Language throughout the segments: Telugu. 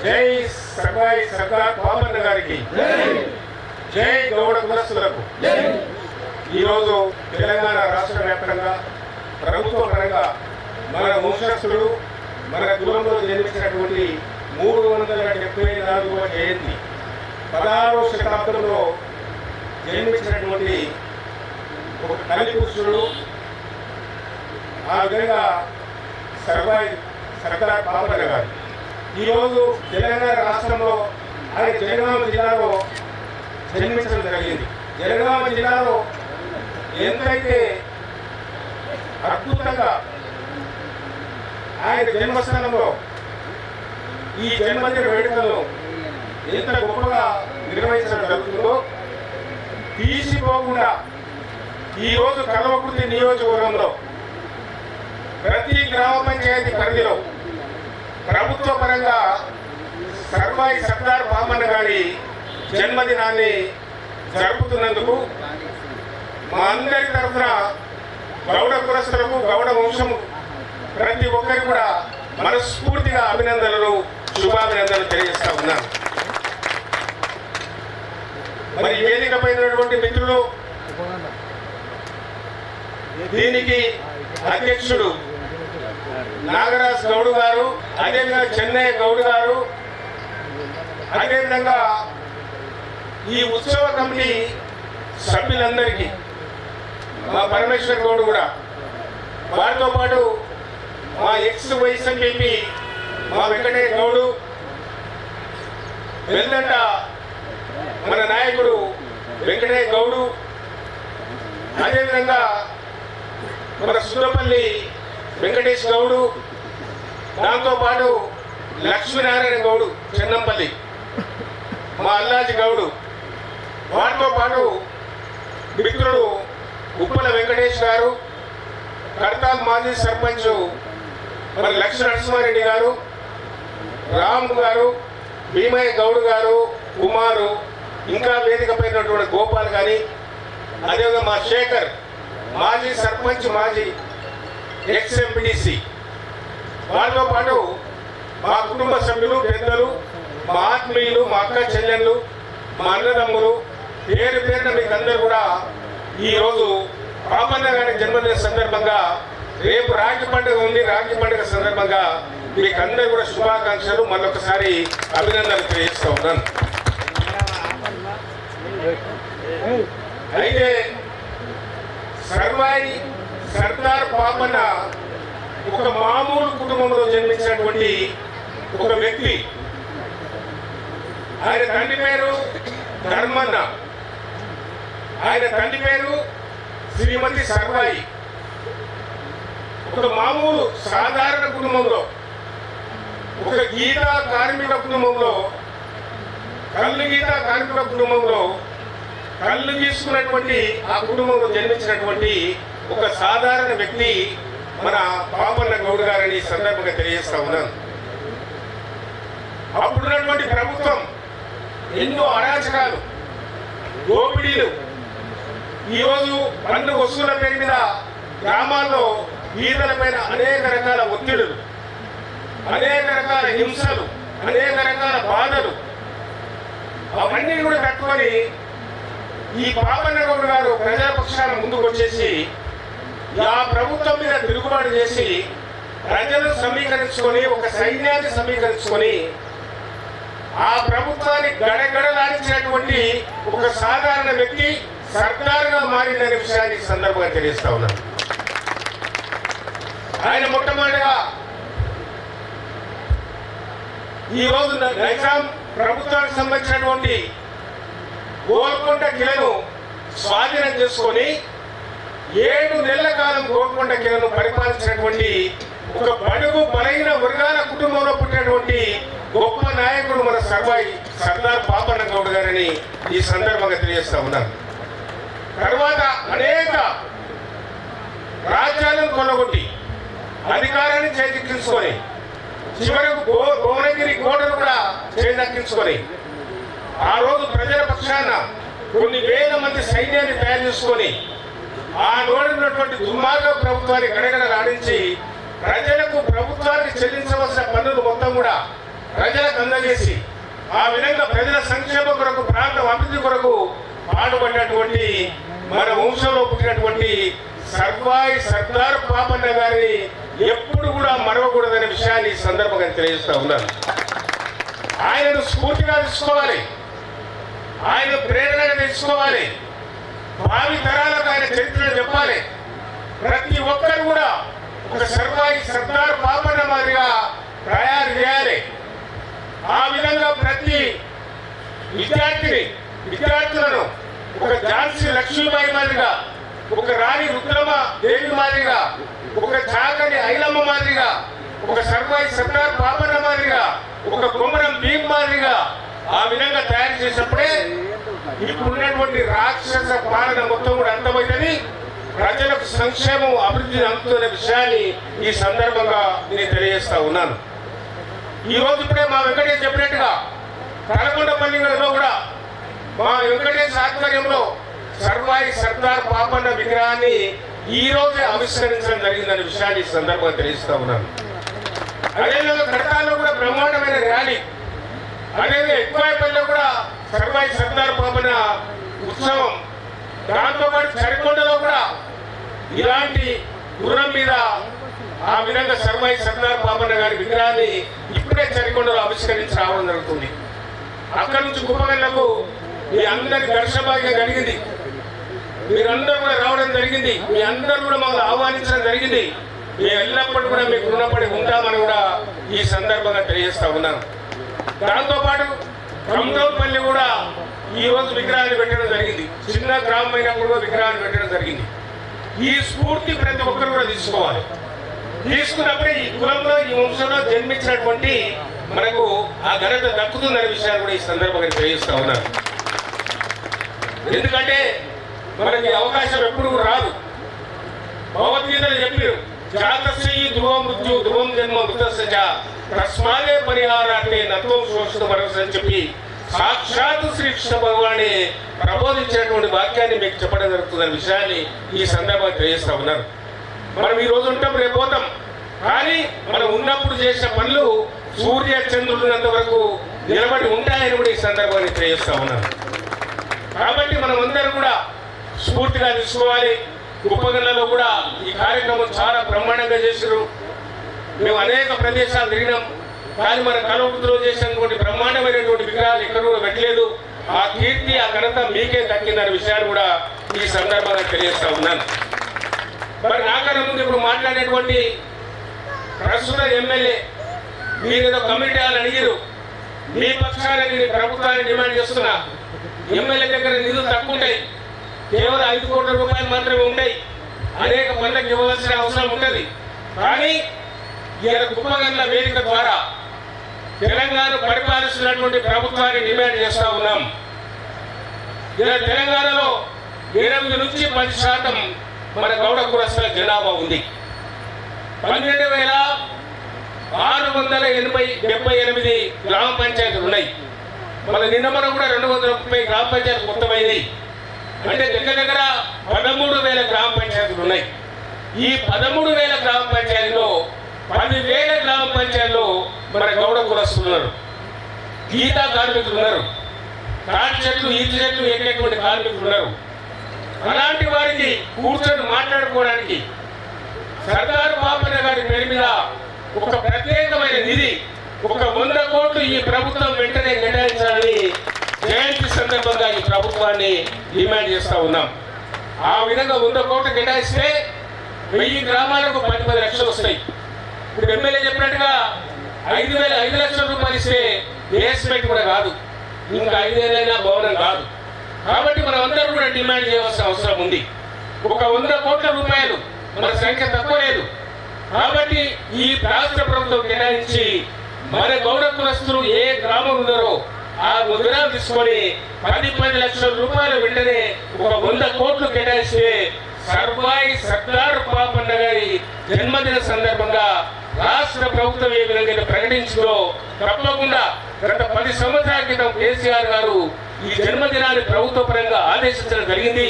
జై సర్వాయి సర్దార్ పాపన్న గారికి, జై గౌడ కులస్తులకు. ఈరోజు తెలంగాణ రాష్ట్ర వ్యాప్తంగా ప్రభుత్వ పరంగా మన వంశస్థుడు మన కులంలో జన్మించినటువంటి 374వ జయంతి 16వ శతాబ్దంలో జన్మించినటువంటి ఒక తల్లి పురుషుడు. ఆ విధంగా సర్వాయి సర్దార్ పాపన్న గారు ఈరోజు తెలంగాణ రాష్ట్రంలో ఆయన జనగామ జిల్లాలో జన్మించడం జరిగింది. జనగామ జిల్లాలో ఎంతైతే అద్భుతంగా ఆయన జన్మస్థానంలో ఈ జన్మదిన వేడుకలను ఎంత గొప్పగా నిర్వహించడం జరుగుతుందో తీసిపోకుండా ఈరోజు కల్వకుర్తి నియోజకవర్గంలో ప్రతి గ్రామ పంచాయతీ పరిధిలో ప్రభుత్వ పరంగా సర్వాయి సర్దార్ పాపన్న గారి జన్మదినాన్ని జరుపుతున్నందుకు మా అందరి తరఫున గౌడ కులస్తులకు గౌడ వంశము ప్రతి ఒక్కరికి కూడా మనస్ఫూర్తిగా అభినందనలు శుభాభినందనలు తెలియజేస్తా ఉన్నాను. మరి వేదిక పైనటువంటి మిత్రులు, దీనికి అధ్యక్షుడు నాగరాజ్ గౌడ్ గారు, అదేవిధంగా చెన్నై గౌడ్ గారు, అదేవిధంగా ఈ ఉత్సవ కమిటీ సభ్యులందరికీ మా పరమేశ్వర్ గౌడ్ కూడా, వారితో పాటు మా ఎక్స్ వైస్ ఎంపీ మా వెంకటయ్య గౌడు, వెల్దంట మన నాయకుడు వెంకటయ్య గౌడు, అదేవిధంగా మన సుద్దపల్లి వెంకటేష్ గౌడు, దాంతోపాటు లక్ష్మీనారాయణ గౌడు చెన్నంపల్లి, మా అల్లాజీ గౌడు, వారితో పాటు మిత్రుడు ఉప్పల వెంకటేష్ గారు, కడతాల్ మాజీ సర్పంచ్ మన లక్ష్మీ నరసింహారెడ్డి గారు, రామ్ గారు, భీమయ్య గౌడ్ గారు, కుమారు, ఇంకా వేదిక పైనటువంటి గోపాల్ కానీ, అదేవిధంగా మా శేఖర్ మాజీ సర్పంచ్, మాజీ ఎక్స్ ఎంపీడీసీ, వారితో పాటు మా కుటుంబ సభ్యులు, పెద్దలు, మా ఆత్మీయులు, మా అక్క చెల్లెళ్ళు, మా అన్నదమ్ములు, పేరు పేరున మీకు అందరూ కూడా ఈరోజు పాపన్న గారి జన్మదిన సందర్భంగా, రేపు రాఖీ పండుగ ఉంది, రాఖీ పండుగ సందర్భంగా మీకు అందరూ కూడా శుభాకాంక్షలు, మరొకసారి అభినందనలు తెలియజేస్తూ ఉన్నాను. అయితే సర్వాయి సర్దార్ పాపన్న ఒక మామూలు కుటుంబంలో జన్మించినటువంటి ఒక వ్యక్తి. ఆయన తండ్రి పేరు ధర్మన్న, ఆయన తండ్రి పేరు శ్రీమతి సర్వాయి. ఒక మామూలు సాధారణ కుటుంబంలో, ఒక గీతా కార్మిక కుటుంబంలో, కళ్ళు గీతా కార్మిక కుటుంబంలో కళ్ళు గీసుకున్నటువంటి ఆ కుటుంబంలో జన్మించినటువంటి ఒక సాధారణ వ్యక్తి మన పాపన్న గౌడ్ గారని సందర్భంగా తెలియజేస్తా ఉన్నాను. అప్పుడున్నటువంటి ప్రభుత్వం ఎన్నో అరాచకాలు, దోపిడీలు, ఈరోజు పన్ను వసూల పేరు మీద గ్రామాల్లో వీధుల పైన అనేక రకాల ఒత్తిడులు, అనేక రకాల హింసలు, అనేక రకాల బాధలు, అవన్నీ కూడా తట్టుకొని ఈ పాపన్న గౌడ్ గారు ప్రజల పక్షాన ముందుకు వచ్చేసి ఆ ప్రభుత్వం మీద తిరుగుబాటు చేసి ప్రజలు సమీకరించుకొని, ఒక సైన్యాన్ని సమీకరించుకొని ఆ ప్రభుత్వాన్ని గడగడలాడించినటువంటి ఒక సాధారణ వ్యక్తి సర్దార్గా మారిందనే విషయాన్ని సందర్భంగా తెలియజేస్తా ఉన్నాను. ఆయన మొట్టమొదటిగా ఈరోజు నైజాం ప్రభుత్వానికి సంబంధించినటువంటి గోల్కొండ కిలను స్వాధీనం చేసుకొని 7 నెలల కాలం గోల్కొండ కిలను పరిపాలించినటువంటి ఒక బడుగు బలహీన వర్గాల కుటుంబంలో పుట్టినటువంటి గొప్ప నాయకుడు మన సర్వాయి సర్దార్ పాపన్న గౌడ్ గారని ఈ సందర్భంగా తెలియజేస్తా ఉన్నాను. తర్వాత అనేక రాజ్యాలను కొనగొట్టి అధికారాన్ని చేజిక్కించుకొని చివరకు భువనగిరి కోటను కూడా చేజిక్కించుకొని ఆ రోజు ప్రజల పక్షాన కొన్ని వేల మంది సైన్యాన్ని తయారు చేసుకొని ఆ నోడినటువంటి దుర్మార్గ ప్రభుత్వాన్ని గడగడ రాడించి ప్రజలకు ప్రభుత్వానికి చెల్లించవలసిన పన్నులు మొత్తం కూడా ప్రజలకు అందజేసి ఆ విధంగా ప్రజల సంక్షేమ కొరకు ప్రాంత అభివృద్ధి కొరకు పాటుపడినటువంటి మన వంశంలో పుట్టినటువంటి సర్వాయి సర్దార్ పాపన్న గారిని ఎప్పుడు కూడా మరవకూడదనే విషయాన్ని ఈ సందర్భంగా తెలియజేస్తా ఉన్నాను. ఆయనను స్ఫూర్తిగా తీసుకోవాలి, ఆయన ప్రేరణగా తీసుకోవాలి, భావి తరాలకు ఆయన చరిత్రను చెప్పాలి. ప్రతి ఒక్కరు కూడా ఒక సర్వాయి సర్దార్ పాపన్న మాదిరిగా తయారు చేయాలి. ఆ విధంగా ప్రతి విద్యార్థులను ఒక ఝాన్సీ లక్ష్మీబాయి మాదిరిగా, ఒక రాణి రుద్రమ దేవి మాదిరిగా, ఒక చాకలి ఐలమ్మ మాదిరిగా, ఒక సర్వాయి సర్దార్ పాపన్న మాదిరిగా, ఒక కొమరం భీమ్ మాదిరిగా ఆ విధంగా తయారు చేసినప్పుడే ఇప్పుడున్నటువంటి రాక్షస పాలన మొత్తం కూడా అంతమైందని, ప్రజలకు సంక్షేమం అభివృద్ధి అందుతున్న విషయాన్ని ఈ సందర్భంగా నేను తెలియజేస్తా ఉన్నాను. ఈ రోజు ఇప్పుడే మా వెంకటేష్ చెప్పినట్టుగా తలకొండపల్లిలో కూడా మా వెంకటేష్ ఆధ్వర్యంలో సర్వాయి సర్దార్ పాపన్న విగ్రహాన్ని ఈ రోజే ఆవిష్కరించడం జరిగిందనే విషయాన్ని ఈ సందర్భంగా తెలియజేస్తా ఉన్నాను. అదేవిధంగా కడతాల్లో కూడా బ్రహ్మాండమైన ర్యాలీ, అదేవిధంగా ఎక్కువపల్లిలో కూడా సర్వాయి సర్దార్ పాపన్న ఉత్సవం, దాంతోపాటు చరికొండలో కూడా ఇలాంటి గుర్రం మీద ఆ విధంగా సర్వాయి సర్దార్ పాపన్న గారి విగ్రహాన్ని ఇప్పుడే చరికొండలో ఆవిష్కరించి రావడం జరుగుతుంది. అక్కడి నుంచి కుప్పగల్లకు మీ అందరి దర్శన భాగ్యం కలిగింది, మీరందరూ కూడా రావడం జరిగింది, మీ అందరూ కూడా మమ్మల్ని ఆహ్వానించడం జరిగింది. మేము ఎల్లప్పుడూ కూడా మీకు రుణపడి ఉంటామని కూడా ఈ సందర్భంగా తెలియజేస్తా ఉన్నాను. దాంతోపాటు కమరౌపల్లి కూడా ఈ రోజు విగ్రహాన్ని పెట్టడం జరిగింది. చిన్న గ్రామం అయినప్పుడు విగ్రహాన్ని పెట్టడం జరిగింది. ఈ స్ఫూర్తి ప్రతి ఒక్కరు కూడా తీసుకోవాలి. తీసుకున్నప్పుడే ఈ కులంలో ఈ వంశంలో జన్మించినటువంటి మనకు ఆ ఘనత దక్కుతుందనే విషయాన్ని కూడా ఈ సందర్భంగా తెలియజేస్తా ఉన్నాను. ఎందుకంటే మనకి అవకాశం ఎప్పుడు రాదు. భగవద్గీతలు చెప్పారు, జాతస్య ధ్రువం మృత్యు ధ్రువం జన్మ మృతస్య తస్మాదే పరిహారాన్ని నత్వం శోషిత భరోసా అని చెప్పి సాక్షాత్ శ్రీకృష్ణ భగవాన్ని ప్రబోధించినటువంటి వాక్యాన్ని మీకు చెప్పడం జరుగుతుందనే విషయాన్ని ఈ సందర్భంగా తెలియజేస్తా ఉన్నారు. మనం ఈ రోజు ఉంటాం, రేపు పోతాం, కానీ మనం ఉన్నప్పుడు చేసిన పనులు సూర్య చంద్రుడినంత వరకు నిలబడి ఉంటాయని కూడా ఈ సందర్భాన్ని తెలియజేస్తా ఉన్నాను. కాబట్టి మనం అందరం కూడా స్ఫూర్తిగా తీసుకోవాలి. కుప్పగల్లలో కూడా ఈ కార్యక్రమం చాలా బ్రహ్మాండంగా చేశారు. మేము అనేక ప్రదేశాలు తిరిగినాం, కానీ మన కలవృత్తిలో చేసినటువంటి బ్రహ్మాండమైనటువంటి విగ్రహాలు ఎక్కడ కూడా పెట్టలేదు. ఆ కీర్తి ఆ ఘనత మీకే దక్కిందనే విషయాన్ని కూడా ఈ సందర్భంగా తెలియజేస్తా ఉన్నాను. మరి నాకన్నా ముందు ఇప్పుడు మాట్లాడేటువంటి ప్రస్తుత ఎమ్మెల్యే మీరు ఏదో కమిటీ అని అడిగారు, మీ పక్షాన్ని నేను ప్రభుత్వాన్ని డిమాండ్ చేస్తున్నా. ఎమ్మెల్యే దగ్గర నిధులు తక్కువ ఉంటాయి, కేవలం 5 కోట్ల రూపాయలు మాత్రమే ఉంటాయి. అనేక పనులకు ఇవ్వవలసిన అవసరం ఉంటుంది. కానీ ఇలా కుప్పగల్ల వేదిక ద్వారా తెలంగాణ పరిపాలిస్తున్నటువంటి ప్రభుత్వాన్ని డిమాండ్ చేస్తా ఉన్నాం. ఇలా తెలంగాణలో 8 నుంచి 10% మన గౌడ కులస్తుల జనాభా ఉంది. 12,678 గ్రామ పంచాయతీలు ఉన్నాయి. మన నిన్న మనం కూడా 230 గ్రామ పంచాయతీలు మొత్తమైనవి. అంటే దగ్గర 13,000 గ్రామ పంచాయతీలు ఉన్నాయి. ఈ 13,000 గ్రామ పంచాయతీలో 10,000 గ్రామ పంచాయతీలో మన గౌడ కులస్తులు ఉన్నారు, గీతా కార్మికులు ఉన్నారు, తాటి చెట్లు ఈత చెట్లు ఎక్కేటువంటి కార్మికులు ఉన్నారు. అలాంటి వారికి కూర్చొని మాట్లాడుకోవడానికి సర్దార్ పాపన్న గారి పేరు మీద ఒక ప్రత్యేకమైన నిధి, ఒక 100 కోట్లు ఈ ప్రభుత్వం వెంటనే కేటాయించాలని జయంతి సందర్భంగా ఈ ప్రభుత్వాన్ని డిమాండ్ చేస్తా ఉన్నాం. ఆ విధంగా 100 కోట్లు కేటాయిస్తే 1000 గ్రామాలకు 10 లక్షలు వస్తాయి. ఇప్పుడు ఎమ్మెల్యే చెప్పినట్టుగా 5 లక్షల రూపాయలు ఇస్తే బేస్మెంట్ కూడా కాదు, ఇంకా 5 ఏళ్ళైనా భవనం కాదు. కాబట్టి మనం అందరూ కూడా డిమాండ్ చేయవలసిన అవసరం ఉంది. ఒక 100 కోట్ల రూపాయలు మన సంఖ్య తక్కువ లేదు. కాబట్టి ఈ రాష్ట్ర ప్రభుత్వం కేటాయించి మన గౌడ కులస్తులు ఏ గ్రామం ఉన్నారో ఆ వివరాలు తీసుకొని 10 లక్షల రూపాయలు వెంటనే ఒక 100 కోట్లు కేటాయిస్తే సర్వాయి సర్దార్ పాపన్న గారి జన్మదిన సందర్భంగా రాష్ట్ర ప్రభుత్వం ఏ విధంగా ప్రకటించిందో తప్పకుండా గత 10 సంవత్సరాల క్రితం కేసీఆర్ గారు ఈ జన్మదినాన్ని ప్రభుత్వ పరంగా ఆదేశించడం జరిగింది.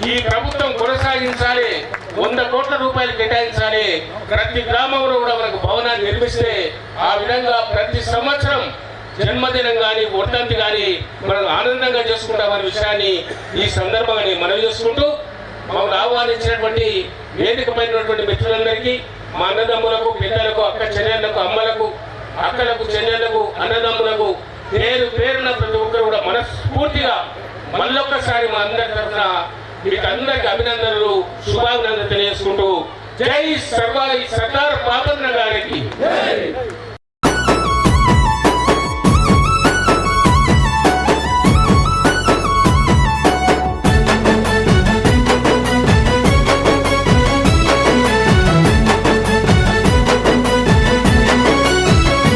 ఈ ప్రభుత్వం కొనసాగించాలి, 100 కోట్ల రూపాయలు కేటాయించాలి, ప్రతి గ్రామంలో కూడా మనకు భవనాన్ని నిర్మిస్తే ఆ విధంగా ప్రతి సంవత్సరం జన్మదినం కానీ వర్ధంతి కానీ మనం ఆనందంగా చేసుకుంటామనే విషయాన్ని ఈ సందర్భంగా నేను మనవి చేసుకుంటూ, మమ్మల్ని ఆహ్వానించినటువంటి వేదిక పైనటువంటి మిత్రులందరికీ, మా అన్నదమ్ములకు, పిల్లలకు, అక్క చెల్లెళ్లకు, అమ్మలకు, అక్కలకు, చెల్లెళ్లకు, అన్నదమ్ములకు పేరు పేరున ప్రతి ఒక్కరు కూడా మనస్ఫూర్తిగా మళ్ళొక్కసారి మా అందరి తరఫున మీకు అందరికి అభినందనలు, శుభాభినందనలు తెలియజేసుకుంటూ, జై సర్వాయి సర్దార్ పాపన్న గారికి.